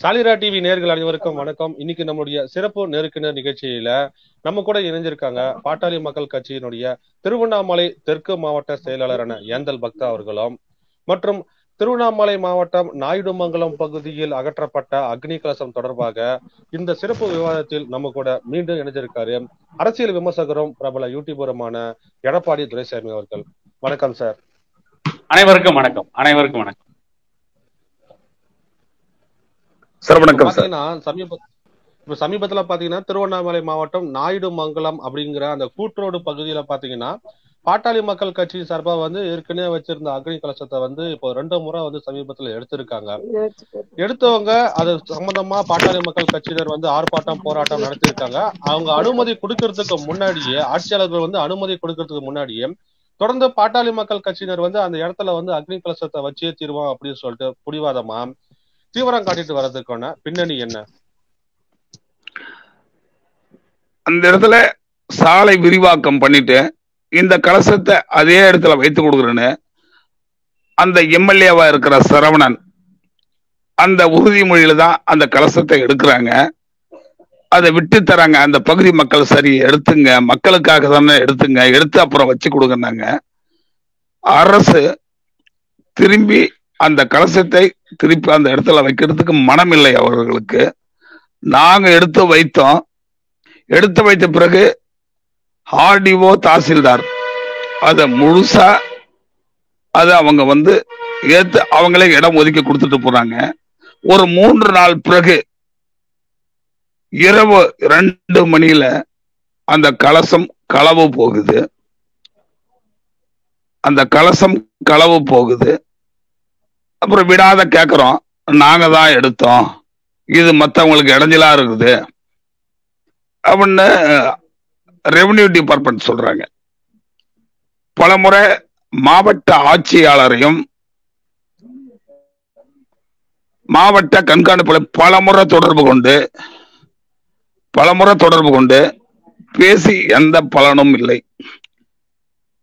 சாலிரா TV நேயர்கள் அனைவருக்கும் வணக்கம். இன்னைக்கு நம்முடைய சிறப்பு நெருக்கினர் நிகழ்ச்சியில நம்ம கூட இணைஞ்சிருக்காங்க பாட்டாளி மக்கள் கட்சியினுடைய திருவண்ணாமலை தெற்கு மாவட்ட செயலாளரான ஏந்தல் பக்தா அவர்களும் மற்றும் திருவண்ணாமலை மாவட்டம் நாயுடுமங்கலம் பகுதியில் அகற்றப்பட்ட அக்னி கலசம் தொடர்பாக இந்த சிறப்பு விவாதத்தில் நம்ம கூட மீண்டும் இணைஞ்சிருக்காரு அரசியல் விமர்சகரும் பிரபல யூடியூபருமான எடப்பாடி துரைசாமி அவர்கள். வணக்கம் சார். அனைவருக்கும் வணக்கம். அனைவருக்கும் வணக்கம் சார். வணக்கம். சமீபத்துல பாத்தீங்கன்னா திருவண்ணாமலை மாவட்டம் நாயுடுமங்கலம் அப்படிங்கிற அந்த கூட்ரோடு பகுதியில பாத்தீங்கன்னா பாட்டாளி மக்கள் கட்சி சார்பா ஏற்கனவே வச்சிருந்த அக்னி கலசத்தை இப்போ 2 முறை சமீபத்துல எடுத்திருக்காங்க. எடுத்தவங்க அது சம்பந்தமா பாட்டாளி மக்கள் கட்சியினர் ஆர்ப்பாட்டம் போராட்டம் நடத்திருக்காங்க. அவங்க அனுமதி கொடுக்கறதுக்கு முன்னாடியே, ஆட்சியாளர்கள் அனுமதி கொடுக்கறதுக்கு முன்னாடியே தொடர்ந்து பாட்டாளி மக்கள் கட்சியினர் அந்த இடத்துல அக்னி கலசத்தை வச்சே தீர்வோம் அப்படின்னு சொல்லிட்டு புடிவாதமா தீவிரம் காட்டிட்டு வர்றதுக்கான பின்னணி என்ன? அந்த இடத்துல சாலை விரிவாக்கம் பண்ணிட்டு இந்த கலசத்தை அதே இடத்துல வைத்து கொடுக்குறேன்னு அந்த எம்எல்ஏவா இருக்கிற சரவணன் அந்த உறுதிமொழியில தான் அந்த கலசத்தை எடுக்கிறாங்க. அதை விட்டு தராங்க. அந்த பகுதி மக்கள் சரி எடுத்துங்க, மக்களுக்காக தானே எடுத்துங்க, எடுத்து அப்புறம் வச்சு கொடுங்கன்னாங்க. அரசு திரும்பி அந்த கலசத்தை திருப்பி அந்த இடத்துல வைக்கிறதுக்கு மனம் இல்லை அவர்களுக்கு. நாங்க எடுத்து வைத்தோம். எடுத்து வைத்த பிறகு ஆர்டிஓ தாசில்தார் அத முழுசா அவங்க ஏத்து அவங்களே இடம் ஒதுக்கி கொடுத்துட்டு போறாங்க. ஒரு 3 நாள் பிறகு இரவு 2 மணியில அந்த கலசம் களவு போகுது. அந்த கலசம் களவு போகுது. அப்புறம் விடாத கேக்குறோம், நாங்க தான் எடுத்தோம், இது மத்தவங்களுக்கு இடைஞ்சலா இருக்குது அப்படின்னு ரெவன்யூ டிபார்ட்மெண்ட் சொல்றாங்க. பலமுறை மாவட்ட ஆட்சியாளரையும் மாவட்ட கண்காணிப்பாளர் பலமுறை தொடர்பு கொண்டு பேசி எந்த பலனும் இல்லை.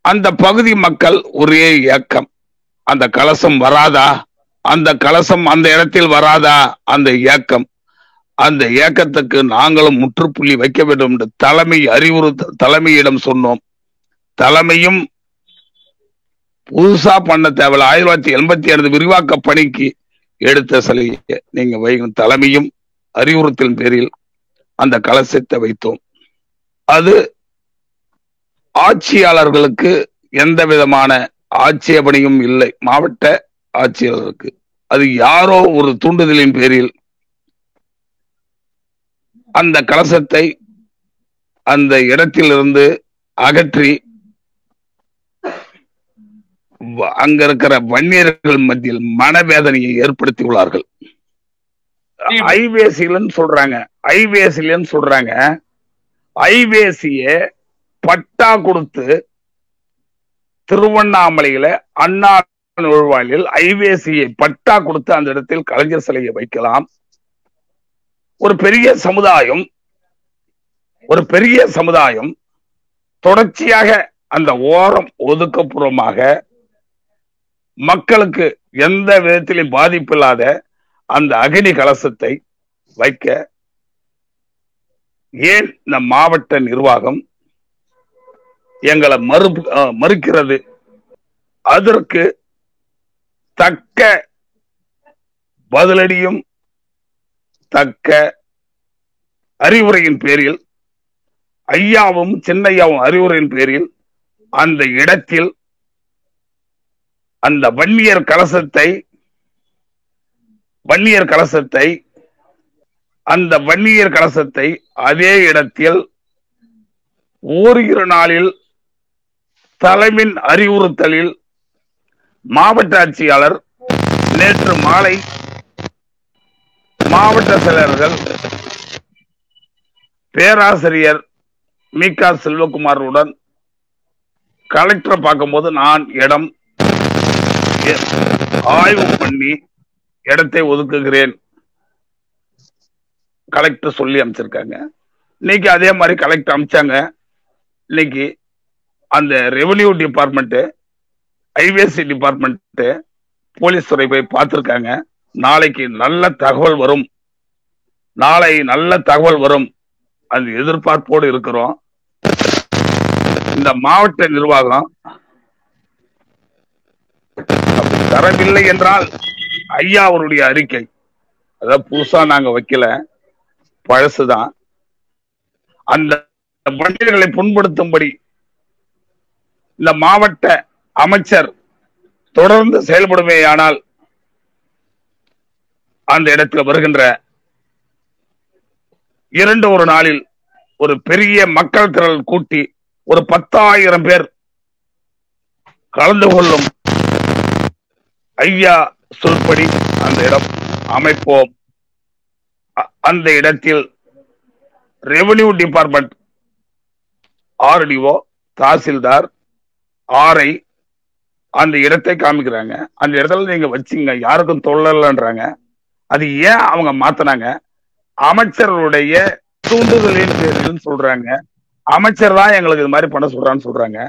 அந்த பகுதி மக்கள் ஒரே ஏக்கம், அந்த கலசம் வராதா, அந்த கலசம் அந்த இடத்தில் வராதா, அந்த ஏக்கம். அந்த ஏக்கத்துக்கு நாங்களும் முற்றுப்புள்ளி வைக்க வேண்டும் என்று தலைமையிடம் சொன்னோம். தலைமையும் புதுசா பண்ண தேவையில்ல, 1985 விரிவாக்க பணிக்கு எடுத்த சலுகை நீங்க வைக்கும். தலைமையும் அறிவுறுத்தலின் பேரில் அந்த கலசத்தை வைத்தோம். அது ஆட்சியாளர்களுக்கு எந்த விதமான ஆட்சேபனையும் இல்லை. மாவட்ட ஆட்சியாளருக்கு அது யாரோ ஒரு தூண்டுதலின் பேரில் அந்த கலசத்தை அந்த இடத்திலிருந்து அகற்றி அங்க இருக்கிற வன்னியர்கள் மத்தியில் மனவேதனையை ஏற்படுத்தி உள்ளார்கள். ஐவேசிலன்னு சொல்றாங்க. ஐவேசிய பட்டா கொடுத்து திருவண்ணாமலையில அண்ணா நுழைவாயிலில் ஐவேசியை பட்டா கொடுத்து அந்த இடத்தில் கலைஞர் சிலையை வைக்கலாம். ஒரு பெரிய சமுதாயம் தொடர்ச்சியாக அந்த ஓரம் ஒதுக்கப்புறமாக மக்களுக்கு எந்த விதத்திலும் பாதிப்பில்லாத அந்த அக்னி கலசத்தை வைக்க ஏன் இந்த மாவட்ட நிர்வாகம் எங்களை மறுக்கிறது? அதற்கு தக்க பதிலடியும் தக்க அறிவுரையின் பேரில், ஐயாவும் சின்னையாவும் அறிவுரையின் பேரில் அந்த இடத்தில் அந்த வன்னியர் கலசத்தை அதே இடத்தில் ஓரிரு நாளில் தலைமையின் அறிவுறுத்தலில் மாவட்ட ஆட்சியாளர் நேற்று மாலை மாவட்ட செயலர்கள் பேராசிரியர் மீகா செல்வகுமாருடன் கலெக்டரை பார்க்கும்போது நான் இடம் ஆய்வு பண்ணி இடத்தை ஒதுக்குகிறேன் கலெக்டர் சொல்லி அமைச்சிருக்காங்க. இன்னைக்கு அதே மாதிரி கலெக்டர் அமைச்சாங்க. இன்னைக்கு அந்த ரெவன்யூ டிபார்ட்மெண்ட், ஐவேசி டிபார்ட்மெண்ட், போலீஸ் துறை போய் பார்த்திருக்காங்க. நாளைக்கு நல்ல தகவல் வரும் நாளை நல்ல தகவல் வரும் அந்த எதிர்பார்ப்போடு இருக்கிறோம். இந்த மாவட்ட நிர்வாகம் அப்படி தரவில்லை என்றால் ஐயா அவருடைய அறிக்கை, அதாவது புதுசா நாங்க வைக்கல, பழசுதான், அந்த வண்டிகளை புண்படுத்தும்படி இந்த மாவட்ட அமைச்சர் தொடர்ந்து செயல்படுமேயானால் அந்த இடத்தில் வருகின்ற ஒரு நாளில் ஒரு பெரிய மக்கள் திரள் கூட்டி ஒரு 10,000 பேர் கலந்து கொள்ளும் ஐயா சொல்படி அந்த இடம் அமைப்போம். அந்த இடத்தில் revenue department RDO, tahsildar, RI அந்த இடத்தை காமிக்கிறாங்க. அந்த இடத்துல நீங்க வச்சுங்க, யாருக்கும் தொல்லன்றாங்க. அது ஏன் அவங்க மாத்தினாங்க? அமைச்சர்களுடைய தூண்டுதலின் பேரில் சொல்றாங்க. அமைச்சர் தான் எங்களுக்கு இது மாதிரி பண்ண சொல்றான்னு சொல்றாங்க.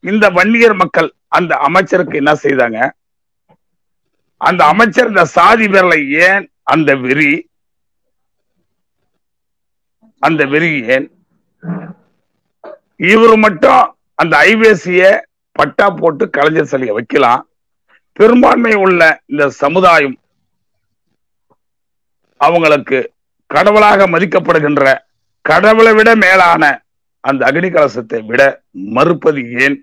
இந்த வன்னியர் மக்கள் அந்த அமைச்சருக்கு என்ன செய்தாங்க? அந்த அமைச்சர் இந்த சாதி பேர்ல ஏன் அந்த வெறி? அந்த வெறி ஏன்? இவரு மட்டும் அந்த ஐவேசிய பட்டா போட்டு கலைஞர் சிலையை வைக்கலாம். பெரும்பான்மை உள்ள இந்த சமுதாயம் அவங்களுக்கு கடவுளாக மதிக்கப்படுகின்ற, கடவுளை விட மேலான அந்த அக்னி கலசத்தை விட மறுப்பது ஏன்?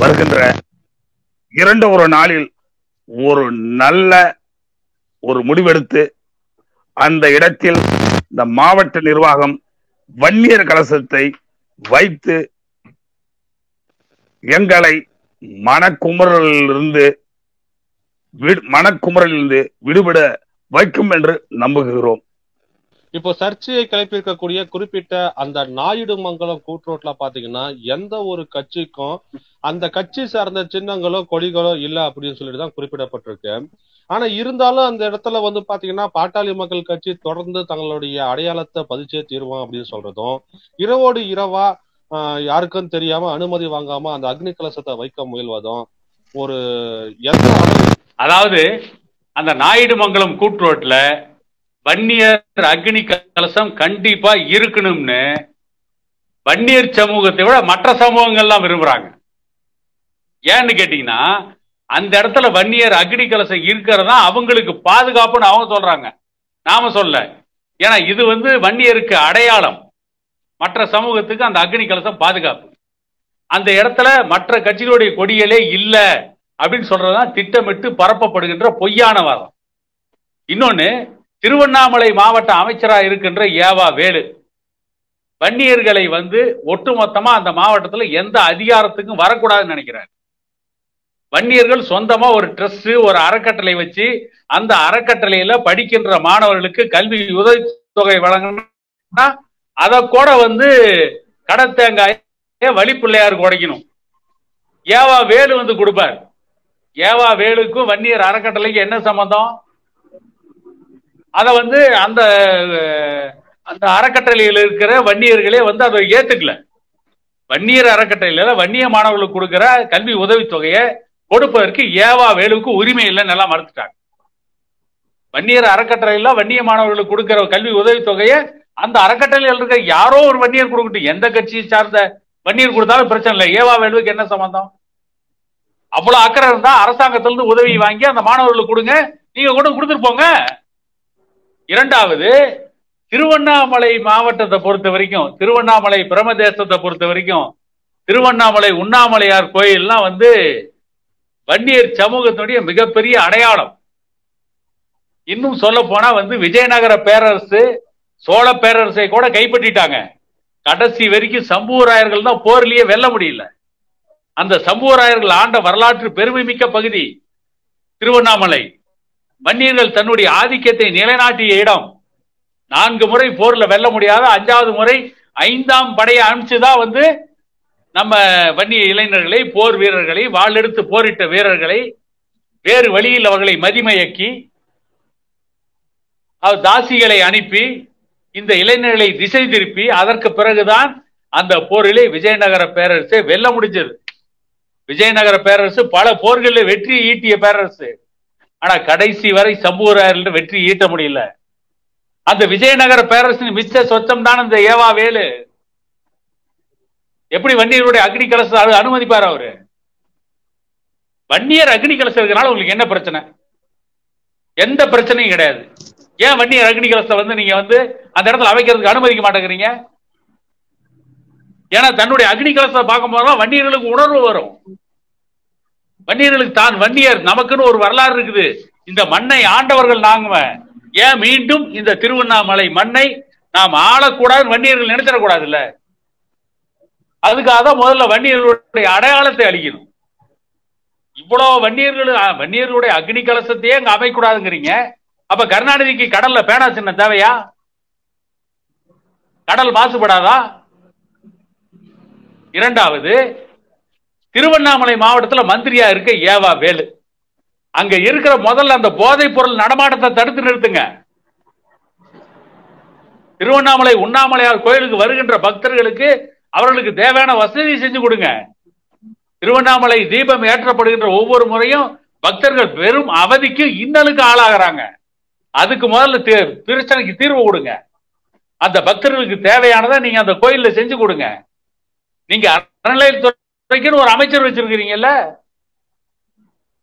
வருகின்ற ஒரு நாளில் ஒரு நல்ல ஒரு முடிவெடுத்து அந்த இடத்தில் இந்த மாவட்ட நிர்வாகம் வன்னியர் கலசத்தை வைத்து எங்களை மனக்குமுறலிலிருந்து விடுபட வைக்கும் என்று நம்புகிறோம். இப்போ சர்ச்சையை கிளப்பியிருக்கக்கூடிய குறிப்பிட்ட அந்த நாயுடுமங்கலம் கூட்ரோட்ல பாத்தீங்கன்னா எந்த ஒரு கட்சிக்கும் அந்த கட்சி சார்ந்த சின்னங்களோ கொடிகளோ இல்ல அப்படின்னு சொல்லிட்டு தான் குறிப்பிடப்பட்டிருக்கு. ஆனா இருந்தாலும் அந்த இடத்துல வந்து பாத்தீங்கன்னா பாட்டாளி மக்கள் கட்சி தொடர்ந்து தங்களுடைய அடையாளத்தை பதிச்சே தீர்வோம் அப்படின்னு சொல்றதும், இரவோடு இரவா யாருக்கும் தெரியாம அனுமதி வாங்காம அந்த அக்னி கலசத்தை வைக்க முயல்வதும் ஒரு அதாவது அந்த நாயுடுமங்கலம் கூட்ரோட்ல வன்னியர் அக்னி கலசம் கண்டிப்பா இருக்கணும்னு வன்னியர் சமூகத்தை விட மற்ற சமூகங்கள்லாம் விரும்புறாங்க. ஏன்னு கேட்டீங்கன்னா அந்த இடத்துல வன்னியர் அக்னி கலசம் இருக்கிறதா அவங்களுக்கு பாதுகாப்புன்னு அவங்க சொல்றாங்க, நாம சொல்ல. ஏன்னா இது வந்து வன்னியருக்கு அடையாளம், மற்ற சமூகத்துக்கு அந்த அக்னி கலசம் பாதுகாப்பு. அந்த இடத்துல மற்ற கட்சிகளுடைய கொடிகளே இல்ல அப்படின்னு சொல்றதுதான் திட்டமிட்டு பரப்பப்படுகின்ற பொய்யான வாதம். இன்னொன்னு, திருவண்ணாமலை மாவட்ட அமைச்சராக இருக்கின்ற ஏவா வேலு வன்னியர்களை வந்து ஒட்டுமொத்தமா அந்த மாவட்டத்துல எந்த அதிகாரத்துக்கும் வரக்கூடாதுன்னு நினைக்கிறார். வன்னியர்கள் சொந்தமா ஒரு ட்ரஸ்ட், ஒரு அறக்கட்டளை வச்சு அந்த அறக்கட்டளையில படிக்கின்ற மாணவர்களுக்கு கல்வி உதவித்தொகை வழங்கினா அதை கூட வந்து கடத்தேங்காய வழிப்பிள்ளையாருக்கு உடைக்கணும். ஏவா வேலு வந்து கொடுப்பார். ஏவா வேலுக்கும் வன்னியர் அறக்கட்டளைக்கு என்ன சம்பந்தம்? அத வந்து அந்த அந்த அறக்கட்டளையில் இருக்கிற வன்னியர்களே வந்து அதை ஏத்துக்கல. வன்னியர் அறக்கட்டளையில வன்னிய மாணவர்களுக்கு கொடுக்கிற கல்வி உதவித்தொகையை கொடுப்பதற்கு ஏவா வேலுக்கு உரிமை இல்லைன்னு எல்லாம் மறுத்துட்டாங்க. வன்னியர் அறக்கட்டளையில வன்னிய மாணவர்களுக்கு கொடுக்கிற கல்வி உதவித்தொகையை அந்த அறக்கட்டளையில் இருக்க யாரோ ஒரு வன்னியர் கொடுக்கட்டும், எந்த கட்சியை சார்ந்த வன்னியர் கொடுத்தாலும் பிரச்சனை இல்லை. ஏவா வேலுக்கு என்ன சம்பந்தம்? அவ்வளவு அக்கறை இருந்தா அரசாங்கத்திலிருந்து உதவி வாங்கி அந்த மாணவர்களுக்கு கொடுங்க, நீங்க கூட கொடுத்துட்டு போங்க. இரண்டாவது, திருவண்ணாமலை மாவட்டத்தை பொறுத்த வரைக்கும், திருவண்ணாமலை பிரமதேசத்தை பொறுத்த வரைக்கும், திருவண்ணாமலை உண்ணாமலையார் கோயில்லாம் வந்து வன்னியர் சமூகத்தினுடைய மிகப்பெரிய அடையாளம். இன்னும் சொல்ல போனா வந்து விஜயநகர பேரரசு, சோழ பேரரசை கூட கைப்பற்றிட்டாங்க. கடைசி வரைக்கும் சம்புவராயர்கள் தான் போர்லயே வெல்ல முடியல. அந்த சம்புவராயர்கள் ஆண்ட வரலாற்று பெருமை மிக்க பகுதி திருவண்ணாமலை. வன்னியர்கள் தன்னுடைய ஆதிக்கத்தை நிலைநாட்டிய இடம். 4 முறை போர்ல வெல்ல முடியாத 5வது முறை 5ஆம் படையை அனுப்பிச்சுதான் வந்து நம்ம வன்னிய இளைஞர்களை, போர் வீரர்களை, வாளெடுத்து போரிட்ட வீரர்களை வேறு வழியில் அவர்களை மதிமயக்கி தாசிகளை அனுப்பி இந்த இளைஞர்களை திசை திருப்பி அதற்கு பிறகுதான் அந்த போரிலே விஜயநகர பேரரசை வெல்ல முடிஞ்சது. விஜயநகர பேரரசு பல போர்களில் வெற்றி ஈட்டிய பேரரசு. ஆனா கடைசி வரை சம்பூராயர் வெற்றி ஈட்ட முடியல. அந்த விஜயநகர பேரரசின் மிச்ச சொச்சம் தான் இந்த ஏவா வேலு. எப்படி வன்னியருடைய அக்னி கலசம் அனுமதிப்பார் அவரு? வன்னியர் அக்னி கலசம் இருக்கிறனால உங்களுக்கு என்ன பிரச்சனை? எந்த பிரச்சனையும் கிடையாது. ஏன் வன்னியர் அக்னி கலசத்தை நீங்க அந்த இடத்துல அமைக்கிறதுக்கு அனுமதிக்க மாட்டேங்கிறீங்க? ஏன்னா தன்னுடைய அக்னி கலசத்தை பார்க்கும் போதெல்லாம் வன்னியர்களுக்கு உணர்வு வரும். வன்னியர்களுக்கு தான் வன்னியர் நமக்குன்னு ஒரு வரலாறு இருக்குது. இந்த மண்ணை ஆண்டவர்கள் நாங்க. ஏன் மீண்டும் இந்த திருவண்ணாமலை மண்ணை நாம் ஆளக்கூடாது வன்னியர்கள் நினைச்சிடக்கூடாது இல்ல? அதுக்காக தான் முதல்ல வன்னியர்களுடைய அடையாளத்தை அழிக்கணும். இவ்வளவு வன்னியர்களுடைய அக்னி கலசத்தையே அங்க அமைக்கூடாதுங்கிறீங்க. அப்ப கருணாநிதிக்கு கடல்ல பேனா சின்னம் தேவையா? கடல் மாசுபடாதா? இரண்டாவது, திருவண்ணாமலை மாவட்டத்தில் மந்திரியா இருக்க ஏவா வேலு, அங்க இருக்கிற முதல்ல அந்த போதைப் பொருள் நடமாட்டத்தை தடுத்து நிறுத்துங்க. திருவண்ணாமலை உண்ணாமலையார் கோயிலுக்கு வருகின்ற பக்தர்களுக்கு அவர்களுக்கு தேவையான வசதி செஞ்சு கொடுங்க. திருவண்ணாமலை தீபம் ஏற்றப்படுகின்ற ஒவ்வொரு முறையும் பக்தர்கள் பெரும் அவதிக்கு இன்னலுக்கு ஆளாகிறாங்க. அதுக்கு முதல்ல பிரச்சனைக்கு தீர்வு கொடுங்க. அந்த பக்தர்களுக்கு தேவையானதை நீங்க அந்த கோயில்ல செஞ்சு கொடுங்க. நீங்க அறநிலையத்துறைக்குன்னு ஒரு அமைச்சர் வச்சிருக்கிறீங்கல்ல,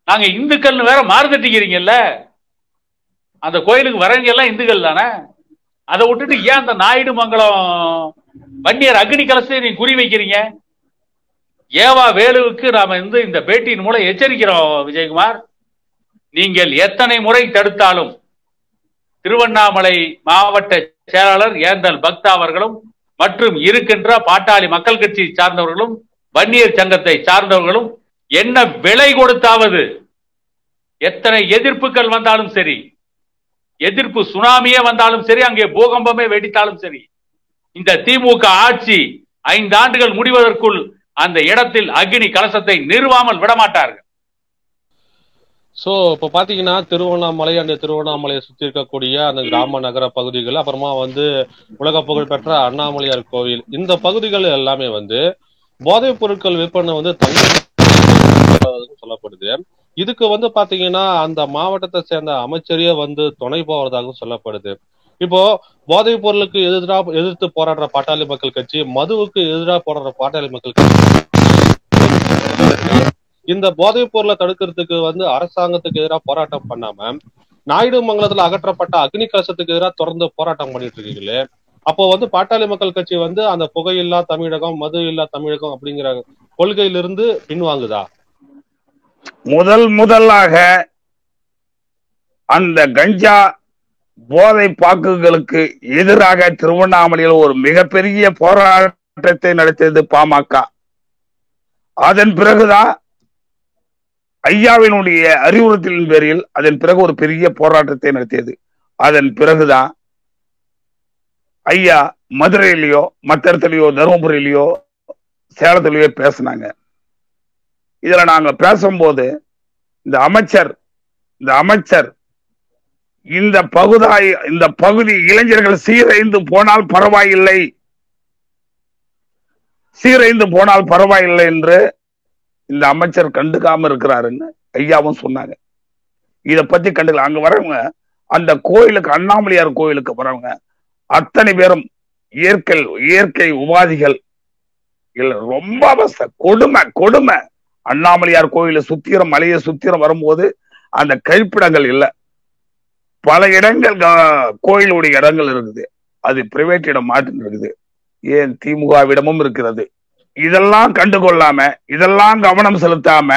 நாங்க இந்துக்கள் வேற மாறுதட்டிக்கிறீங்கல்ல. அந்த கோயிலுக்கு வரவங்க எல்லாம் இந்துக்கள் தானே. அதை விட்டுட்டு ஏன் அந்த நாயுடு மங்கலம் வன்னியர் அக்னி கலசத்தை நீங்க குறி வைக்கிறீங்க? ஏவா வேலுவுக்கு நாம இந்த பேட்டியின் மூலம் எச்சரிக்கிறோம். விஜயகுமார், நீங்கள் எத்தனை முறை தடுத்தாலும் திருவண்ணாமலை மாவட்ட செயலாளர் ஏந்தல் பக்தா அவர்களும் மற்றும் இருக்கின்ற பாட்டாளி மக்கள் கட்சி சார்ந்தவர்களும் வன்னியர் சங்கத்தை சார்ந்தவர்களும் என்ன விலை கொடுத்தாவது, எத்தனை எதிர்ப்புகள் வந்தாலும் சரி, எதிர்ப்பு சுனாமியே வந்தாலும் சரி, அங்கே பூகம்பமே வெடித்தாலும் சரி, இந்த திமுக ஆட்சி 5 ஆண்டுகள் முடிவதற்குள் அந்த இடத்தில் அக்னி கலசத்தை நிறுவாமல் விடமாட்டார்கள். சோ இப்ப பாத்தீங்கன்னா திருவண்ணாமலை, அந்த திருவண்ணாமலையை சுத்தி இருக்கக்கூடிய அந்த கிராம நகர பகுதிகள், அப்புறமா உலக புகழ்பெற்ற அண்ணாமலையார் கோவில், இந்த பகுதிகள் எல்லாமே போதைப் பொருட்கள் விற்பனை சொல்லப்படுது. இதுக்கு பாத்தீங்கன்னா அந்த மாவட்டத்தை சேர்ந்த அமைச்சரையே துணை போவதாகவும் சொல்லப்படுது. இப்போ போதைப் பொருளுக்கு எதிர்த்து போராடுற பாட்டாளி மக்கள் கட்சி, மதுவுக்கு எதிராக போராடுற பாட்டாளி மக்கள் கட்சி, இந்த போதைப் பொருளை தடுக்கிறதுக்கு அரசாங்கத்துக்கு எதிராக போராட்டம் பண்ணாம நாயுடு மங்கலத்துல அகற்றப்பட்ட அக்னி கலசத்துக்கு எதிராக தொடர்ந்து போராட்டம் பண்ணிட்டு இருக்கீங்களே, அப்போ பாட்டாளி மக்கள் கட்சி அந்த புகையில்லா தமிழகம், மது இல்லா தமிழகம் அப்படிங்கிற கொள்கையிலிருந்து பின்வாங்குதா? முதலாக அந்த கஞ்சா போதை பாக்குகளுக்கு எதிராக திருவண்ணாமலையில் ஒரு மிகப்பெரிய போராட்டத்தை நடத்தியது பாமக. அதன் பிறகுதான் ஐயாவினுடைய அறிவுறுத்தலின் பேரில் அதன் பிறகு ஒரு பெரிய போராட்டத்தை நடத்தியது. அதன் பிறகுதான் ஐயா மதுரையிலயோ மற்ற இடத்துலயோ தருமபுரியிலயோ சேலத்திலயோ பேசினாங்க. இதுல நாங்க பேசும்போது இந்த அமைச்சர் இந்த பகுதி இளைஞர்கள் சீரைந்து போனால் பரவாயில்லை என்று இந்த அமைச்சர் கண்டுக்காம இருக்கிறாருன்னு ஐயாவும் சொன்னாங்க. இத பத்தி கண்டுக்கல. அங்க வரவங்க, அந்த கோயிலுக்கு, அண்ணாமலையார் கோயிலுக்கு வரவங்க அத்தனை பேரும் இயற்கை உபாதிகள் இல்ல, ரொம்ப அவஸ்தை, கொடுமை. அண்ணாமலையார் கோயில சுத்திரம், மலையை சுத்திரம் வரும்போது அந்த கழிப்பிடங்கள் இல்ல. பல இடங்கள் கோயிலுடைய இடங்கள் இருக்குது, அது பிரைவேட் இடம் மாட்டு இருக்குது, ஏன் திமுகவிடமும் இருக்கிறது. இதெல்லாம் கண்டுகொள்ளாம, இதெல்லாம் கவனம் செலுத்தாம,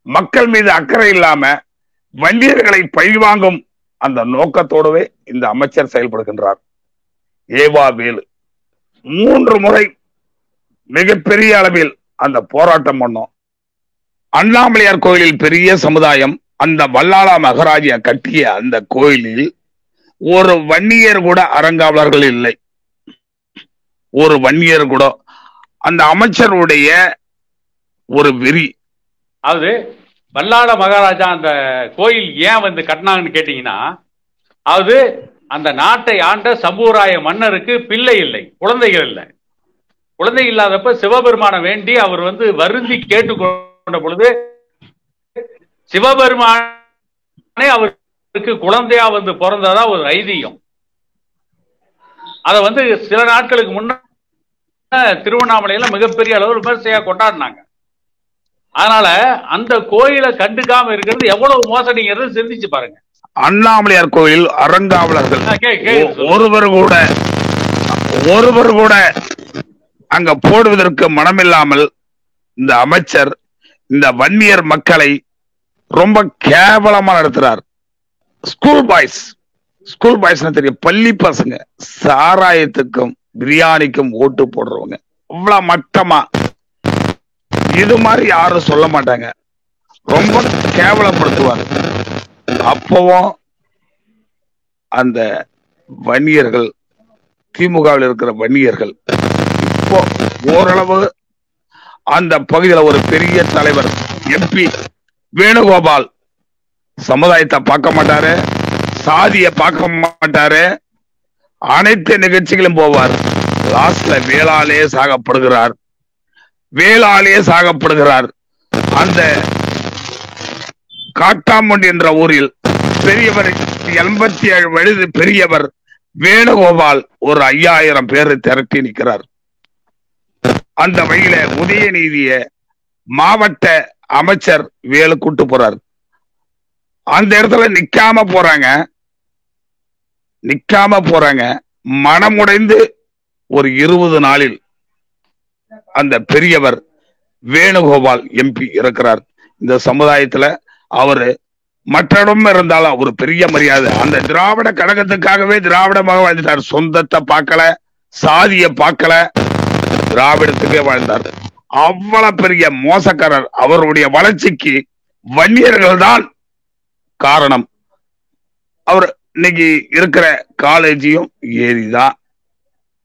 மக்கள் மீது அக்கறை இல்லாம வன்னியர்களை பழிவாங்கும் அந்த நோக்கத்தோடவே இந்த அமைச்சர் செயல்படுகின்றார். ஏவா வேலு 3 முறை மிகப்பெரிய அளவில் அந்த போராட்டம் பண்ணோம். அண்ணாமலையார் கோயிலில் பெரிய சமுதாயம், அந்த வல்லாள மகாராஜா கட்டிய அந்த கோயிலில் ஒரு வன்னியர் கூட அறங்காவலர்கள் இல்லை, ஒரு வன்னியர் கூட. அந்த அமைச்சருடைய ஒரு வெறி. அது வல்லாள மகாராஜா அந்த கோயில் ஏன் கட்டினாங்கன்னு கேட்டீங்கன்னா, அது அந்த நாட்டை ஆண்ட சம்பூராய மன்னருக்கு பிள்ளை இல்லை, குழந்தைகள் இல்லை. குழந்தை இல்லாதப்ப சிவபெருமான வேண்டி அவர் வருந்தி கேட்டுக்கொண்ட பொழுது சிவபெருமான அவருக்கு குழந்தையா வந்து பிறந்ததா ஒரு ஐதீகம். அத வந்து சில நாட்களுக்கு முன்ன திருவண்ணாமலையில மிகப்பெரிய அளவு விமர்சையா கொண்டாடினாங்க. அதனால அந்த கோயிலை கண்டுக்காம இருக்கிறது எவ்வளவு மோசடிங்கிறது சிந்திச்சு பாருங்க. அண்ணாமலையார் கோயில் அறங்காவலர்கள் ஒருவர் கூட அங்க போடுவதற்கு மனமில்லாமல் இந்த அமைச்சர் இந்த வன்னியர் மக்களை ரொம்ப கேவலமா நடத்துறார். ஸ்கூல் பாய்ஸ் தெரியும், பள்ளி பசங்க சாராயத்துக்கும் பிரியாணிக்கும் ஓட்டு போடுறவங்க அவ்வளவு மட்டமா. இது மாதிரி யாரும் சொல்ல மாட்டாங்க, ரொம்ப கேவலப்படுத்துவார். அப்பவும் அந்த வன்னியர்கள், திமுகவில் இருக்கிற வன்னியர்கள் இப்போ ஓரளவு அந்த பகுதியில் ஒரு பெரிய தலைவர் MP வேணுகோபால் சமுதாயத்தை பார்க்க மாட்டாரு, சாதியை பார்க்க மாட்டாரு, அனைத்து நிகழ்ச்சிகளும் போவார். லாஸ்ட்ல வேளாலே சாகப்படுகிறார். அந்த காட்டாமொண்டி என்ற ஊரில் பெரியவர் 87 வயது பெரியவர் வேணுகோபால் ஒரு 5000 பேரை திரட்டி நிற்கிறார். அந்த வகையில உதயநீதிய மாவட்ட அமைச்சர் வேலு கூட்டு போறார். அந்த இடத்துல நிக்காம போறாங்க. மனமுடைந்து ஒரு 20 நாளில் அந்த பெரியவர் வேணுகோபால் MP இருக்கிறார். இந்த சமுதாயத்துல அவரு மற்ற இடம் இருந்தாலும் ஒரு பெரிய மரியாதை. அந்த திராவிட கழகத்துக்காகவே திராவிடமாக வாழ்ந்துட்டார். சொந்தத்தை பார்க்கல, சாதியை பார்க்கல, திராவிடத்துக்கே வாழ்ந்தார். அவ்வளவு பெரிய மோசக்காரர். அவருடைய வளர்ச்சிக்கு வன்னியர்கள் தான் காரணம். அவர் இன்னைக்கு இருக்கிற காலேஜையும் ஏறிதான்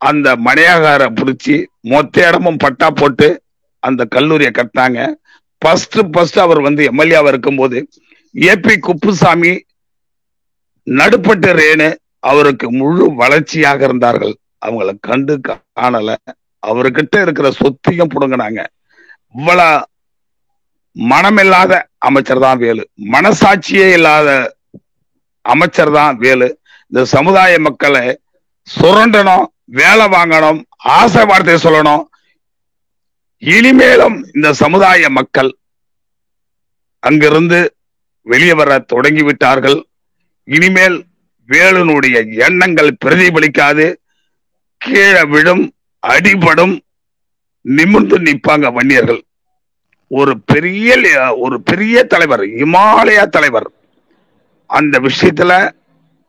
அந்த மணியாகார பிடிச்சி மொத்த இடமும் பட்டா போட்டு அந்த கல்லூரியை கட்டினாங்க. ஃபர்ஸ்ட் அவர் வந்து MLA-வா இருக்கும்போது AP குப்புசாமி, நடுப்பட்டு ரேணு அவருக்கு முழு வளர்ச்சியாக இருந்தார்கள். அவங்களை கண்டு காணல. அவர்கிட்ட இருக்கிற சொத்தையும் புடுங்கினாங்க. இவ்வளவு மனமில்லாத அமைச்சர் தான் வேலு, மனசாட்சியே இல்லாத அமைச்சர் தான் வேலு. இந்த சமுதாய மக்களை சுரண்டணும், வேலை வாங்கணும், ஆசை வார்த்தை சொல்லணும். இனிமேலும் இந்த சமுதாய மக்கள் அங்கிருந்து வெளியே வர தொடங்கிவிட்டார்கள். இனிமேல் வேலுனுடைய எண்ணங்கள் பிரதிபலிக்காது, கீழே விழும், அடிபடும், நிமிர்ந்து நிற்பாங்க வன்னியர்கள். ஒரு பெரிய தலைவர், இமாலயா தலைவர். அந்த விஷயத்துல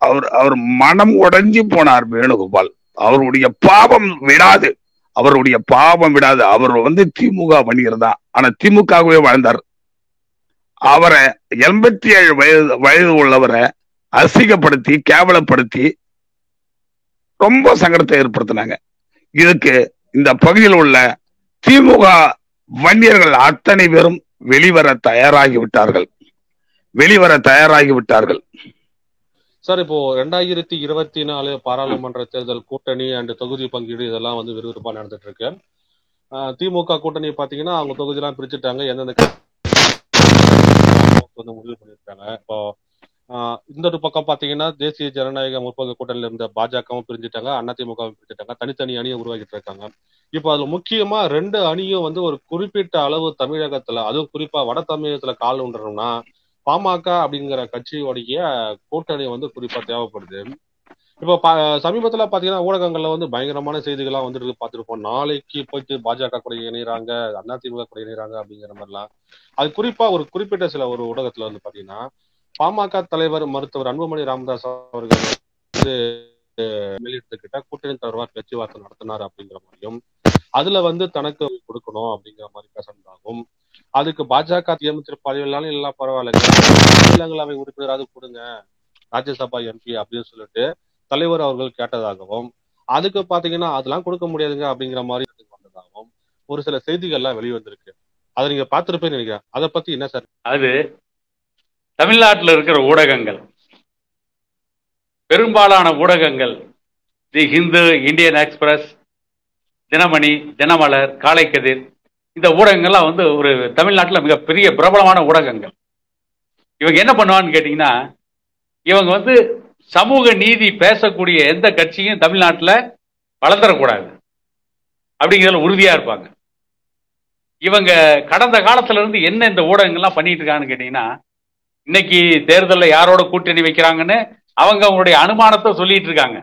அவர் மனம் உடைஞ்சு போனார் வேணுகோபால். அவருடைய பாவம் விடாது. அவர் வந்து திமுக வன்னியர் தான், ஆனா திமுகவே வாழ்ந்தார். அவரை 87 வயது உள்ளவரை அசிங்கப்படுத்தி கேவலப்படுத்தி ரொம்ப சங்கடத்தை ஏற்படுத்தினாங்க. இதுக்கு இந்த பகுதியில் உள்ள திமுக வன்னியர்கள் அத்தனை பேரும் வெளிவர தயாராகி விட்டார்கள். சார், இப்போ 2024 பாராளுமன்ற தேர்தல் கூட்டணி அண்ட் தொகுதி பங்கீடு இதெல்லாம் வந்து விறுவிறுப்பா நடந்துட்டு இருக்கு. திமுக கூட்டணி பாத்தீங்கன்னா அவங்க தொகுதியெல்லாம் பிரிச்சுட்டாங்க, எந்தெந்த முடிவு பண்ணிருக்காங்க. இப்போ இந்த ஒரு பக்கம் பாத்தீங்கன்னா தேசிய ஜனநாயக முற்போக்கு கூட்டணியில இருந்த பாஜகவும் பிரிஞ்சுட்டாங்க, அதிமுகவும் பிரிஞ்சுட்டாங்க, தனித்தனி அணியை உருவாக்கிட்டு இருக்காங்க. இப்போ அதுல முக்கியமா 2 அணியும் வந்து ஒரு குறிப்பிட்ட அளவு தமிழகத்துல, அதுவும் குறிப்பா வட தமிழகத்துல கால் ஊன்றணும்னா பாமக அப்படிங்கிற கட்சியோடைய கூட்டணி வந்து குறிப்பா தேவைப்படுது. இப்போ சமீபத்துல பாத்தீங்கன்னா ஊடகங்கள்ல வந்து பயங்கரமான செய்திகள்லாம் வந்துட்டு பார்த்துருப்போம். நாளைக்கு போயிட்டு பாஜக கூட இணைறாங்க, அதிமுக கூட இணைறாங்க அப்படிங்கிற மாதிரிலாம். அது குறிப்பா ஒரு குறிப்பிட்ட சில ஒரு ஊடகத்துல வந்து பாத்தீங்கன்னா பாமக தலைவர் மருத்துவர் அன்புமணி ராமதாஸ் அவர்கள் வந்து வெளியிட்டுக்கிட்ட கூட்டணி தலைவர் பேச்சுவார்த்தை நடத்தினார் அப்படிங்கிற மாதிரியும், அதுல வந்து தனக்கு கொடுக்கணும் அப்படிங்கிற மாதிரி பேசுறதாகவும், அதுக்கு பாஜக அமைச்சர் எல்லாம் பரவாயில்லைங்க, மாநிலங்களவை உறுப்பினராது கொடுங்க, ராஜ்யசபா MP அப்படின்னு சொல்லிட்டு தலைவர் அவர்கள் கேட்டதாகவும், அதுக்கு பாத்தீங்கன்னா அதெல்லாம் கொடுக்க முடியாதுங்க அப்படிங்கிற மாதிரி வந்ததாகவும் ஒரு சில செய்திகள்லாம் வெளிவந்திருக்கு. அதை நீங்க பார்த்திருப்பேன்னு நினைக்கிறேன். அதை பத்தி என்ன சார்? அது தமிழ்நாட்டில் இருக்கிற ஊடகங்கள், பெரும்பாலான ஊடகங்கள், தி ஹிந்து, இந்தியன் எக்ஸ்பிரஸ், தினமணி, தினமலர், காலைக்கதிர், இந்த ஊடகங்கள்லாம் வந்து ஒரு தமிழ்நாட்டில் மிகப்பெரிய பிரபலமான ஊடகங்கள். இவங்க என்ன பண்ணுவான்னு கேட்டீங்கன்னா, இவங்க வந்து சமூக நீதி பேசக்கூடிய எந்த கட்சியும் தமிழ்நாட்டில் வளர்ந்துடக்கூடாது அப்படிங்கிறதுல உறுதியா இருப்பாங்க. இவங்க கடந்த காலத்துல இருந்து என்ன இந்த ஊடகங்கள்லாம் பண்ணிட்டு இருக்காங்கன்னு கேட்டீங்கன்னா, இன்னைக்கு தேர்தலில் யாரோட கூட்டணி வைக்கிறாங்கன்னு அவங்க அவங்களுடைய அனுமானத்தை சொல்லிட்டு இருக்காங்க.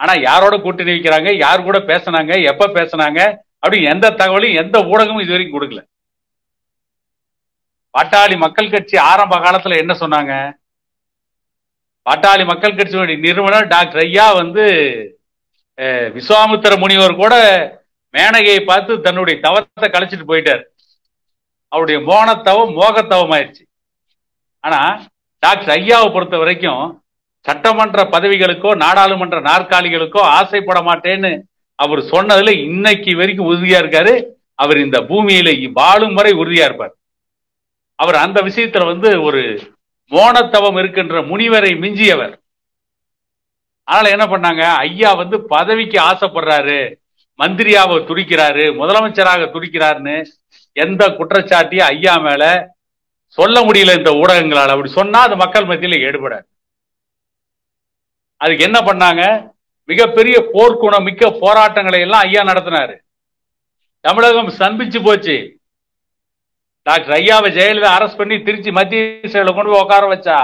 ஆனா யாரோட கூட்டணி வைக்கிறாங்க, யார் கூட பேசினாங்க, எப்ப பேசினாங்க அப்படி எந்த தகவலும் எந்த ஊடகமும் இது வரைக்கும் கொடுக்கல. பாட்டாளி மக்கள் கட்சி ஆரம்ப காலத்துல என்ன சொன்னாங்க? பாட்டாளி மக்கள் கட்சியினுடைய நிறுவனர் டாக்டர் ஐயா வந்து விஸ்வாமித்திர முனிவர் கூட மேனகையை பார்த்து தன்னுடைய தவத்தை கழிச்சிட்டு போயிட்டார். அவருடைய மோகத்தவம் ஆயிடுச்சு. ஆனா டாக்டர் ஐயாவை பொறுத்த வரைக்கும் சட்டமன்ற பதவிகளுக்கோ நாடாளுமன்ற நாற்காலிகளுக்கோ ஆசைப்பட மாட்டேன்னு அவர் சொன்னதுல இன்னைக்கு வரைக்கும் உறுதியா இருக்காரு. அவர் இந்த பூமியில வாழும் வரை உறுதியா இருப்பார். அவர் அந்த விஷயத்துல வந்து ஒரு மோனத்தவம் இருக்கின்ற முனிவரை மிஞ்சியவர். அதனால என்ன பண்ணாங்க, ஐயா வந்து பதவிக்கு ஆசைப்படுறாரு, மந்திரியாக துடிக்கிறாரு, முதலமைச்சராக துடிக்கிறாருன்னு எந்த குற்றச்சாட்டையும் ஐயா மேல சொல்ல முடியல இந்த ஊடகங்களால். அப்படி சொன்னா அது மக்கள் மத்தியில ஈடுபடாது. அதுக்கு என்ன பண்ணாங்க, மிகப்பெரிய போர்க்குணம் மிக்க போராட்டங்களை எல்லாம் ஐயா நடத்தினாரு. தமிழகம் ஸ்தம்பிச்சு போச்சு. டாக்டர் ஐயாவை ஜெயலலிதா அரஸ்ட் பண்ணி திருச்சி மத்திய சிறையில கொண்டு போய் உட்கார வச்சா.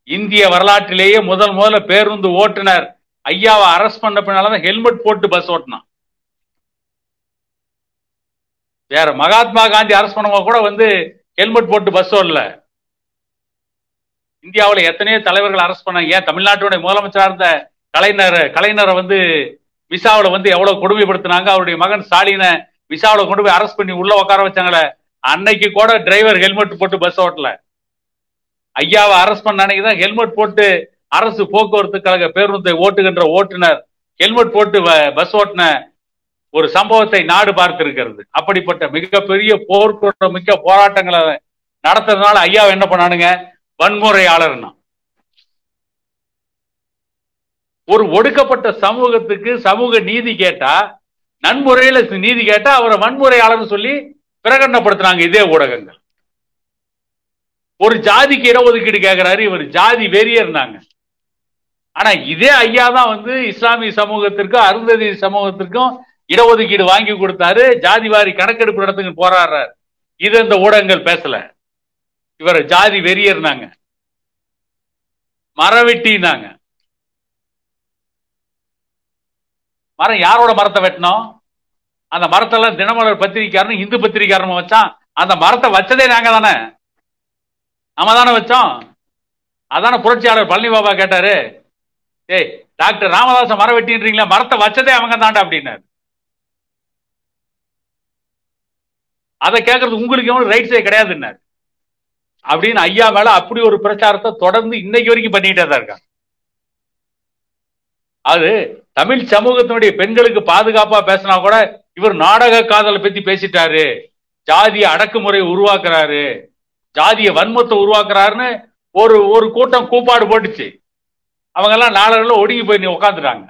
இந்திய வரலாற்றிலேயே முதல்ல பேருந்து ஓட்டுநர் ஐயாவை அரஸ்ட் பண்ண பின்னால்தான் ஹெல்மெட் போட்டு பஸ் ஓட்டினான். வேற மகாத்மா காந்தி அரஸ்ட் பண்ணவங்க கூட வந்து ஹெல்மெட் போட்டு பஸ் ஓடல. இந்தியாவில் எத்தனையோ தலைவர்கள் அரஸ்ட் பண்ணாங்க. ஏன் தமிழ்நாட்டுடைய முதலமைச்சராக இருந்த கலைஞரை வந்து விசாவில் வந்து எவ்வளவு கொடுமைப்படுத்தினாங்க. அவருடைய மகன் ஸ்டாலினை விசாவில் கொண்டு போய் அரஸ்ட் பண்ணி உள்ள உட்கார வச்சாங்களே, அன்னைக்கு கூட டிரைவர் ஹெல்மெட் போட்டு பஸ் ஓட்டல. ஐயாவை அரஸ்ட் பண்ண அன்னைக்கு தான் ஹெல்மெட் போட்டு அரசு போக்குவரத்து கழக பேருந்தை ஓட்டுகின்ற ஓட்டுநர் ஹெல்மெட் போட்டு பஸ் ஓட்டின ஒரு சம்பவத்தை நாடு பார்த்திருக்கிறது. அப்படிப்பட்ட மிகப்பெரிய போர்க்குணம் மிக்க போராட்டங்களை நடத்துறதுனால ஐயா என்ன பண்ணானுங்க, வன்முறையாளர்னா. ஒரு ஒடுக்கப்பட்ட சமூகத்துக்கு சமூக நீதி கேட்டா, நன்முறையில நீதி கேட்டா அவரை வன்முறையாளர் சொல்லி பிரகடனப்படுத்தினாங்க இதே ஊடகங்கள். ஒரு ஜாதிக்கு இடஒதுக்கீடு கேட்கிறாரு, இவர் ஜாதி வெறியர்னாங்க. ஆனா இதே ஐயா தான் வந்து இஸ்லாமிய சமூகத்திற்கும் அருந்ததி சமூகத்திற்கும் இடஒதுக்கீடு வாங்கி கொடுத்தாரு, ஜாதிவாரி கணக்கெடுப்பு நடத்துக்கு போராடுறாரு. இது இந்த ஊடகங்கள் பேசல. இவர் ஜாதி வெறியர்னாங்க, மரவெட்டினாங்க. மரம் யாரோட மரத்தை வெட்டணும்? அந்த மரத்தெல்லாம் தினமலர் பத்திரிக்காரனும் இந்து பத்திரிக்காரனும் வச்சான். அந்த மரத்தை வச்சதே நாங்க தானே, நம்ம தானே வச்சோம். அதான புரட்சியாளர் பழனி பாபா கேட்டாரு, ஏய் டாக்டர் ராமதாச மரம் வெட்டின்றீங்களா, மரத்தை வச்சதே அவங்க தாண்டா அப்படின்னாரு. அதை கேட்கறது உங்களுக்கு எவ்வளவு ரைட்ஸே கிடையாதுன்னாரு. அப்படின்னு ஐயா மேல அப்படி ஒரு பிரச்சாரத்தை தொடர்ந்து இன்னைக்கு வரைக்கும் பண்ணிட்டே தான் இருக்காங்க. அது தமிழ் சமூகத்தினுடைய பெண்களுக்கு பாதுகாப்பா பேசினா கூட இவர் நாடக காதலை பத்தி பேசிட்டாரு, ஜாதிய அடக்குமுறை உருவாக்குறாரு, ஜாதிய வன்மத்தை உருவாக்குறாருன்னு ஒரு கூட்டம் கூப்பாடு போட்டுச்சு. அவங்க எல்லாம் நாளர்கள் ஒடுங்கி போய் உட்காந்துட்டாங்க.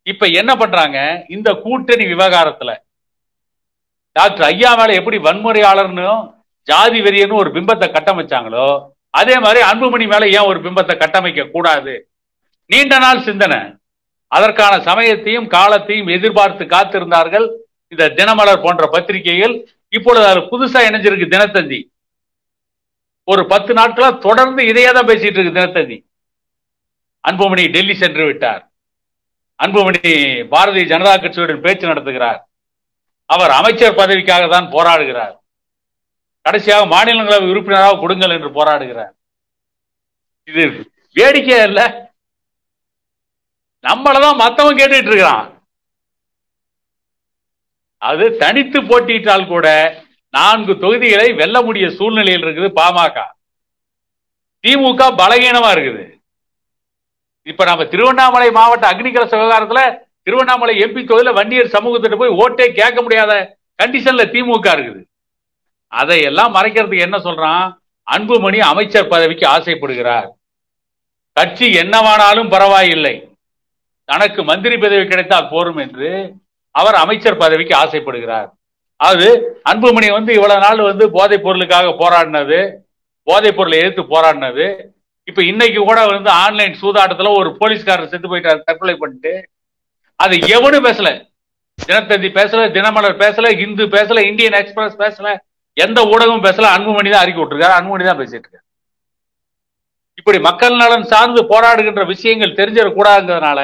இப்ப என்ன பண்றாங்க, இந்த கூட்டணி விவகாரத்துல டாக்டர் ஐயா மேல எப்படி வன்முறையாளர்னு ஜாதி வெறியன்னு ஒரு பிம்பத்தை கட்டமைச்சாங்களோ, அதே மாதிரி அன்புமணி மேல ஏன் ஒரு பிம்பத்தை கட்டமைக்க கூடாது? நீண்ட நாள் சிந்தனை. அதற்கான சமயத்தையும் காலத்தையும் எதிர்பார்த்து காத்திருந்தார்கள் இந்த தினமலர் போன்ற பத்திரிகைகள். இப்பொழுது அது புதுசா இணைஞ்சிருக்கு தினத்தந்தி. ஒரு 10 நாட்களா தொடர்ந்து இதையே தான் பேசிட்டு இருக்கு தினத்தந்தி. அன்புமணி டெல்லி சென்று விட்டார், அன்புமணி பாரதிய ஜனதா கட்சியுடன் பேச்சு நடத்துகிறார், அவர் அமைச்சர் பதவிக்காக தான் போராடுகிறார், கடைசியாக மாநிலங்களவை உறுப்பினராக கொடுங்கள் என்று போராடுகிறார். இது வேடிக்கை இல்ல, நம்மளதான் மத்தவன் கேட்டுட்டு இருக்கிறான். அது தனித்து போட்டியிட்டால் கூட 4 தொகுதிகளை வெல்ல முடிய சூழ்நிலையில் இருக்குது பாமக. திமுக பலகீனமா இருக்குது. இப்ப நம்ம திருவண்ணாமலை மாவட்ட அக்னிகலச விவகாரத்துல திருவண்ணாமலை எம்பி தொகுதியில வன்னியர் சமூகத்திட்ட போய் ஓட்டே கேட்க முடியாத கண்டிஷன்ல திமுக இருக்குது. அதையெல்லாம் மறைக்கிறதுக்கு என்ன சொல்றான், அன்புமணி அமைச்சர் பதவிக்கு ஆசைப்படுகிறார், கட்சி என்னவானாலும் பரவாயில்லை, தனக்கு மந்திரி பதவி கிடைத்தால் போரும் என்று அவர் அமைச்சர் பதவிக்கு ஆசைப்படுகிறார். அது அன்புமணி வந்து இவ்வளவு நாள் வந்து போதைப் பொருளுக்காக போராடினது, போதைப் பொருளை எதிர்த்து போராடினது. இப்ப இன்னைக்கு கூட வந்து ஆன்லைன் சூதாட்டத்துல ஒரு போலீஸ்காரர் செத்து போயிட்டாரு தற்கொலை பண்ணிட்டு. அது எவனும் பேசல. தினத்தந்தி பேசல, தினமலர் பேசல, இந்து பேசல, இந்தியன் எக்ஸ்பிரஸ் பேசல, எந்த ஊடகமும் பேசல. அன்புமணி தான் அறிக்கை விட்டுருக்காரு, அன்புமணி தான் பேசிட்டு இருக்காரு. இப்படி மக்கள் நலன் சார்ந்து போராடுகின்ற விஷயங்கள் தெரிஞ்சிடக்கூடாதுங்கிறதுனால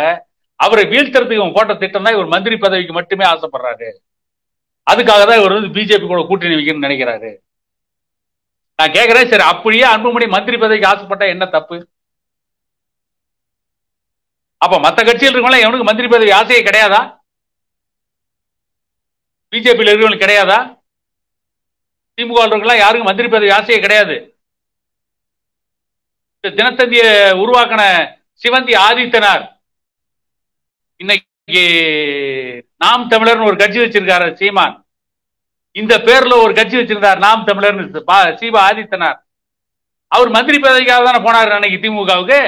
அவரை வீழ்த்துறதுக்கு இவன் போட்ட திட்டம் தான் இவர் மந்திரி பதவிக்கு மட்டுமே ஆசைப்படுறாரு. அதுக்காக தான் இவர் வந்து பிஜேபி கூட கூட்டணி வைக்கணும்னு நினைக்கிறாரு. நான் கேட்கிறேன், சரி அப்படியே அன்புமணி மந்திரி பதவிக்கு ஆசைப்பட்டா என்ன தப்பு? அப்ப மத்த கட்சியில் இருக்கவங்க எவனுக்கு மந்திரி பதவி ஆசையே கிடையாதா? பிஜேபியில் இருக்கிறவங்களுக்கு கிடையாதா? திமுக இருக்கலாம் யாருக்கும் மந்திரி பதவி ஆசையே கிடையாது. தினத்தந்திய உருவாக்கின சிவந்தி ஆதித்தனார் இன்னைக்கு நாம் தமிழர்னு ஒரு கட்சி வச்சிருக்காரு சீமான். இந்த பேர்ல ஒரு கட்சி வச்சிருந்தார் நாம் தமிழர் சீபா ஆதித்தனார். அவர் மந்திரி பதவிக்காக தானே போனார் அன்னைக்கு திமுகவுக்கு.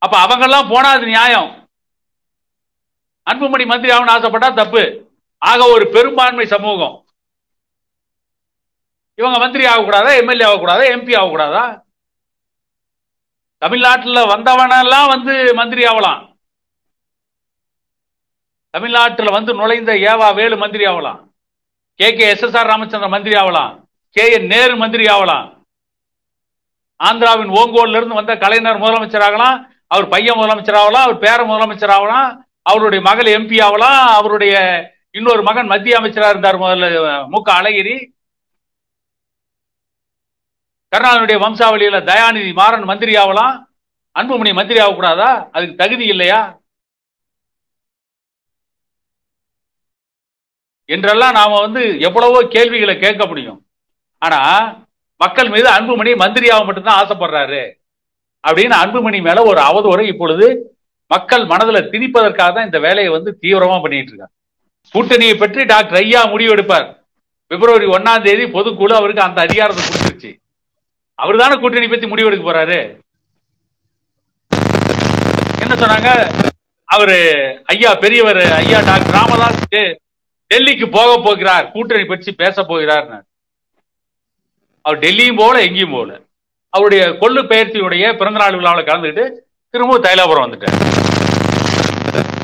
அப்ப அவங்க எல்லாம் போனா அது நியாயம். அன்புமணி மந்திரி ஆகணும்னு ஆசைப்பட்டா தப்பு. ஆக ஒரு பெரும்பான்மை சமூகம் இவங்க மந்திரி ஆகக்கூடாதா, எம்எல்ஏ ஆகக்கூடாதா, எம்பி ஆகக்கூடாதா? தமிழ்நாட்டில் வந்தவனெல்லாம் வந்து மந்திரி ஆகலாம். தமிழ்நாட்டில் வந்து நுழைந்த ஏவா வேலு மந்திரி ஆகலாம். எஸ்.எஸ்.ஆர். ராமச்சந்திரன் மந்திரி ஆகலாம். என் நேரு மந்திரி ஆகலாம். ஆந்திராவின் ஓங்கோல்ல இருந்து வந்த கலைஞர் முதலமைச்சர் ஆகலாம். அவர் பையன் முதலமைச்சர் ஆகலாம். அவர் பேர முதலமைச்சர் ஆகலாம். அவருடைய மகள் எம்பி ஆகலாம். அவருடைய இன்னொரு மகன் மத்திய அமைச்சராக இருந்தார் முதல்ல மு.க. அழகிரி. கருணாநிதியுடைய வம்சாவளியில தயாநிதி மாறன் மந்திரி ஆகலாம். அன்புமணி மந்திரி ஆகக்கூடாதா? அதுக்கு தகுதி இல்லையா என்றெல்லாம் நாம வந்து எவ்வளவோ கேள்விகளை கேட்க முடியும். ஆனா மக்கள் மீது அன்புமணி மந்திரியாக மட்டும்தான் ஆசைப்படுறாரு அப்படின்னு அன்புமணி மேல ஒரு அவதூறை இப்பொழுது மக்கள் மனதில் திணிப்பதற்காக தான் இந்த வேலையை வந்து தீவிரமா பண்ணிட்டு இருக்காங்க. கூட்டணியை பற்றி டாக்டர் ஐயா முடிவெடுப்பார். பிப்ரவரி 1ஆம் தேதி பொதுக்குழு அவருக்கு அந்த அதிகாரத்தை கொடுத்துருச்சு. அவர் தானே கூட்டணி பத்தி முடிவெடுக்க போறாரு. என்ன சொன்னாங்க? அவரு ஐயா பெரியவர் ஐயா டாக்டர் ராமதாஸ் டெல்லிக்கு போக போகிறார், கூட்டணி பற்றி பேச போகிறார். அவர் டெல்லியும் போகல, எங்கேயும் போகல. அவருடைய கொள்ளு பெயர்ச்சியுடைய பிறந்தநாள் விழாவில் கலந்துக்கிட்டு திரும்பவும் தைலாபுரம் வந்துட்டார்.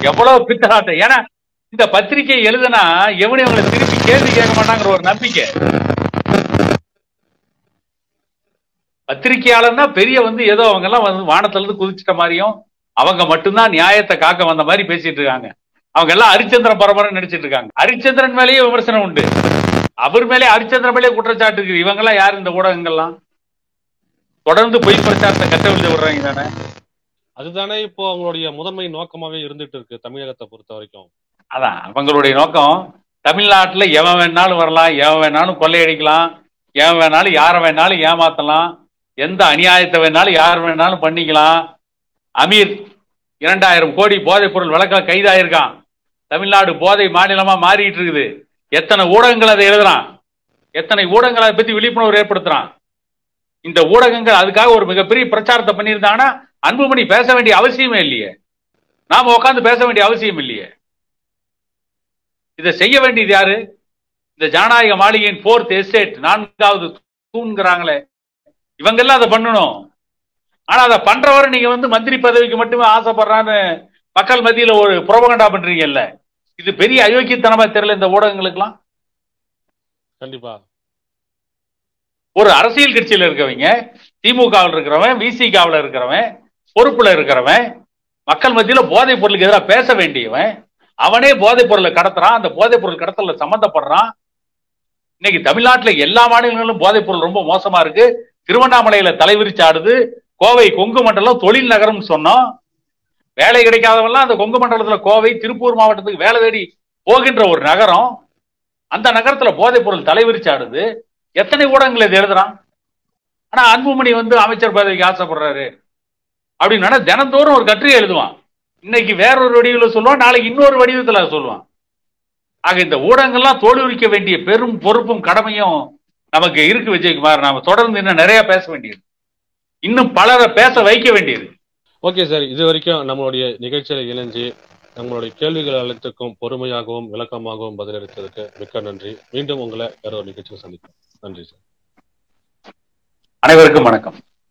எவ்வளவு பித்தலாட்டம்! ஏன்னா இந்த பத்திரிகை எழுதுனா எவனையும் அவங்களை திருப்பி கேள்வி கேட்க மாட்டாங்கிற ஒரு நம்பிக்கை. பத்திரிகையாளர்னா பெரிய வந்து ஏதோ அவங்க எல்லாம் வந்து வானத்துல இருந்து குதிச்சிட்ட மாதிரியும் அவங்க மட்டும்தான் நியாயத்தை காக்க வந்த மாதிரி பேசிட்டு இருக்காங்க. அவங்க எல்லாம் ஹரிச்சந்திரன் பரபரன்னு நடிச்சிட்டு இருக்காங்க. ஹரிச்சந்திரன் மேலேயே விமர்சனம் உண்டு, அவர் மேலே ஹரிச்சந்திரன் மேலே குற்றச்சாட்டு இருக்கு. இவங்க எல்லாம் யாரு? இந்த ஊடகங்கள்லாம் தொடர்ந்து பொய் பிரச்சாரத்தை கட்டவிழ்த்து விடுறாங்க தானே. அதுதானே இப்போ அவங்களுடைய முதன்மை நோக்கமாவே இருந்துட்டு இருக்கு தமிழகத்தை பொறுத்த வரைக்கும். அதான் அவங்களுடைய நோக்கம். தமிழ்நாட்டுல எவன் வேணாலும் வரலாம், எவன் வேணாலும் கொள்ளையடிக்கலாம், எவன் வேணாலும் யாரை வேணாலும் ஏமாத்தலாம், எந்த அநியாயத்தை வேணாலும் யார் வேணாலும் பண்ணிக்கலாம். அமீர் 2000 கோடி போதைப் பொருள் வழக்கில் கைதாயிருக்கான். தமிழ்நாடு போதை மாநிலமா மாறிட்டு இருக்குது. எத்தனை ஊடகங்கள் அதை எழுதுறான், எத்தனை ஊடகங்கள் அதை பத்தி விழிப்புணர்வு ஏற்படுத்துறான். இந்த ஊடகங்கள் அதுக்காக ஒரு மிகப்பெரிய பிரச்சாரத்தை பண்ணியிருந்தாங்கன்னா அன்புமணி பேச வேண்டிய அவசியமே இல்லையே, நாம உட்காந்து பேச வேண்டிய அவசியம் இல்லையே. இதை செய்ய வேண்டியது யாரு? இந்த ஜனநாயக மாளிகையின் 4th எஸ்டேட் 4வது தூண்கிறாங்களே, இவங்க எல்லாம் அதை பண்ணணும். ஆனா அதை பண்றவரை நீங்க வந்து மந்திரி பதவிக்கு மட்டுமே ஆசைப்படுறான்னு மக்கள் மத்தியில ஒரு புரோபகண்டா பண்றீங்கல்ல, இது பெரிய அயோக்கியத்தனமா தெரியல இந்த ஊடகங்களுக்கெல்லாம். கண்டிப்பா ஒரு அரசியல் கட்சியில இருக்கிறவங்க, திமுகவில் இருக்கிறவன், விசிகாவில் இருக்கிறவன், பொறுப்புல இருக்கிறவன், மக்கள் மத்தியில போதைப் பொருளுக்கு எதிராக பேச வேண்டியவன், அவனே போதைப் பொருளை கடத்துறான், அந்த போதைப் பொருள் கடத்தல சம்பந்தப்படுறான். இன்னைக்கு தமிழ்நாட்டில் எல்லா மாநிலங்களிலும் போதைப் பொருள் ரொம்ப மோசமா இருக்கு. திருவண்ணாமலையில தலைவிரிச்சாடுது. கோவை கொங்கு மண்டலம் தொழில் நகரம் சொன்னோம். வேலை கிடைக்காதவெல்லாம் அந்த கொங்கு மண்டலத்துல கோவை திருப்பூர் மாவட்டத்துக்கு வேலை தேடி போகின்ற ஒரு நகரம். அந்த நகரத்துல போதைப் பொருள் தலைவிரிச்சாடுது. எத்தனை ஊடகங்கள் இதை எழுதுறான். ஆனா அன்புமணி வந்து அமைச்சர் பதவிக்கு ஆசைப்படுறாரு அப்படின்னா தினந்தோறும் ஒரு கட்டுரை எழுதுவான். இன்னைக்கு வேறொரு வடிவில் சொல்லுவான், நாளைக்கு இன்னொரு வடிவத்துல சொல்லுவான். ஆக இந்த ஊடகங்கள்லாம் தோல்விக்க வேண்டிய பெரும் பொறுப்பும் கடமையும் நமக்கு இருக்கு விஜயகுமார். நாம தொடர்ந்து இன்னும் நிறைய பேச வேண்டியது, இன்னும் பலரை பேச வைக்க வேண்டியது. ஓகே சார், இது வரைக்கும் நம்மளுடைய நிகழ்ச்சியில இணைஞ்சு நம்மளுடைய கேள்விகள் அனைத்துக்கும் பொறுமையாகவும் விளக்கமாகவும் பதிலளித்ததுக்கு மிக்க நன்றி. மீண்டும் உங்களை வேற ஒரு நிகழ்ச்சியில் சந்திப்போம். நன்றி சார். அனைவருக்கும் வணக்கம்.